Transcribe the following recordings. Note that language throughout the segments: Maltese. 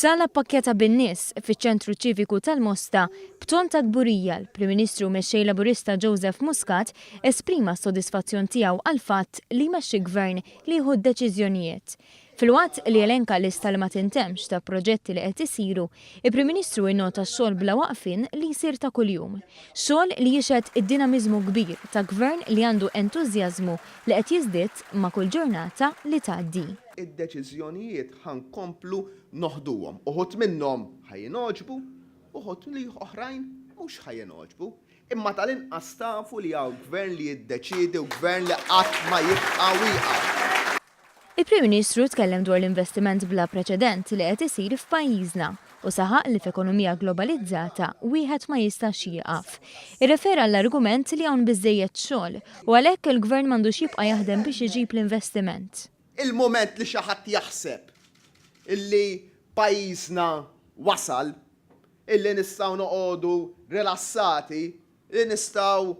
F'sala pakkjata bin-nies fiċ-Ċentru Ċiviku tal-Mosta, b'ton ta' gburija l-Prim Ministru mexxej Laburista Joseph Muscat esprima s-sodisfazzjon tiegħu għal fatt li jmexxi Gvern li jieħu D-Deċiżjonijiet. Filwaqt li elenka lista li ma tintemx ta' proġetti li qed isiru, il-Prim Ministru innota x-xogħol bla waqfien li jsir ta' kuljum. Xogħol li jixed id-dinamiżmu kbir ta' Gvern li għandu entużjażmu li qed jiżdied ma' kull ġurnata li tgħaddi. Id-deċiżjonijiet ħankomplu noħduhom. Uħud minnhom ħajjinoġbu, uħud li oħrajn mhux ħajjinoġbu. Imma tal-inqas tafu li hawn Gvern li jiddeċiedi u Gvern li qatt ma jibqa' wieqa'. Il-Prim Ministru tkellem dwar l-investiment bla preċedent li qed isir f'pajjiżna u saħaq li f'ekonomija globalizzata wieħed ma jistax jieqaf. Irrefera l-argument li hawn biżżejjed xogħol u għalhekk il-Gvern m'għandux jibqa' jaħdem biex iġib l-investiment. Il-moment li xi ħadd jaħseb illi pajjiżna wasal, illi nistgħu noqogħdu rilassati, li nistgħu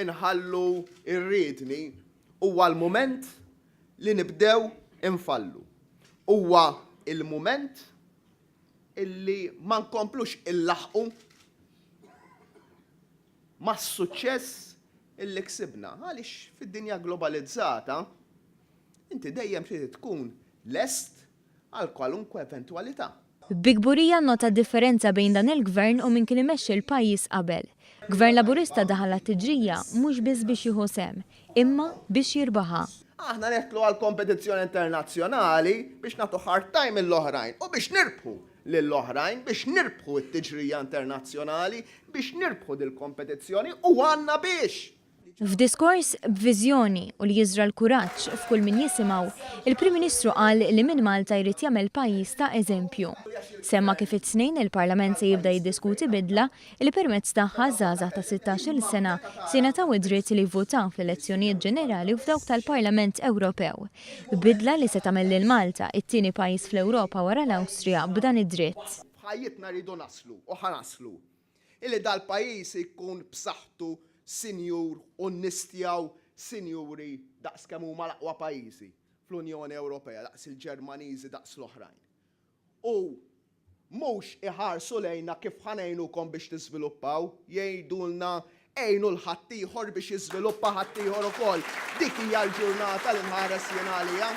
inħallu ir-riedni, huwa l-mument li nibdew infallu. Huwa il-mument illi ma nkomplux illaħqu mas-suċċess illi ksibna. Għaliex fid-dinja globalizzata inti dejjem trid tkun lest għal kwalunkwe eventwalità. Bigburija nota differenza bejn dan il-Gvern u min kien imexxi l-pajjiż qabel. Gvern Laburista daħal t-tiġrija mhux biss biex jieħu sem, imma biex jirbaħa. Aħna neħtlu għal kompetizzjoni internazzjonali biex nagħtu hard time lill-oħrajn u biex nirbħu lill-oħrajn, biex nirbħu t-tiġrija internazzjonali, biex nirbħu dil-kompetizzjoni u għandna biex. F'diskors b'viżjoni u li jiżra l-kuraġġ f'kull min jisimgħu, il-Prim Ministru qal li minn Malta jrid jagħmel pajjiż ta' eżempju. Semma kif it-tnejn il-Parlament se jibda jiddiskuti bidla li permezz tagħha żgħażagħ ta' 16-il sena se jingħataw id-dritt li jivvutaw fl-elezzjonijiet ġenerali u f'dawk tal-Parlament Ewropew. Bidla li se tagħmel lil Malta it-tieni pajjiż fl-Ewropa wara l-Awstrija b'dan id-dritt. Ħajjitna rridu naslu u ħanaslu. Illi dal-pajjiż ikun b'saħħtu sinjur u nistjaw sinjuri daqs kemm huma l-aqwa pajjiżi fl-Unjoni Ewropea, daqs il-Ġermaniżi, daqs l-oħrajn. U mhux iħarsu lejna kif ħanejnukom biex tiżviluppaw, jgħidulna għejnu l-ħaddieħor biex jiżviluppa ħaddieħor ukoll. Dik hija l-ġurnata li nħares jien għaliha.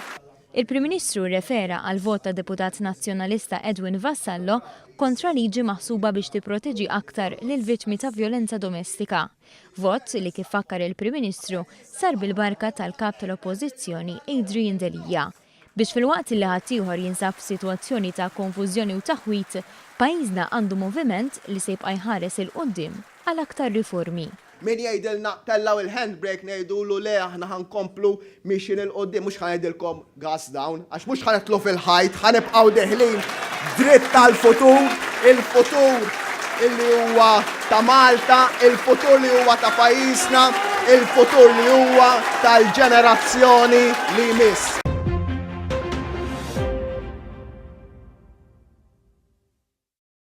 Il-Prim Ministru refera għal vot ta' deputat nazzjonalista Edwin Vassallo kontra liġi maħsuba biex tipproteġi aktar lil vittmi ta' vjolenza domestika. Vot li kif fakkar il-Prim Ministru sar bil-barka tal-kap tal-Oppożizzjoni Adrian Delija. Biex fil-waqt li ħaddieħor jinsab f'sitwazzjoni ta' konfużjoni u taħwit, pajjiżna għandu moviment li se jibqa' jħares il-qudiem għal aktar riformi. Min jgħidilna tellaw il-handbrake ngħidulu le aħna ħankomplu mixin il-qoddim, mhux ħanejdilkom gas down, għax mhux ħanetlu fil-ħajt, ħanibqgħu deħlin dritt tal-futur, il-futur illi huwa ta' Malta, il-futur li huwa ta' pajjiżna, il-futur li huwa tal-ġenerazzjoni li jmiss.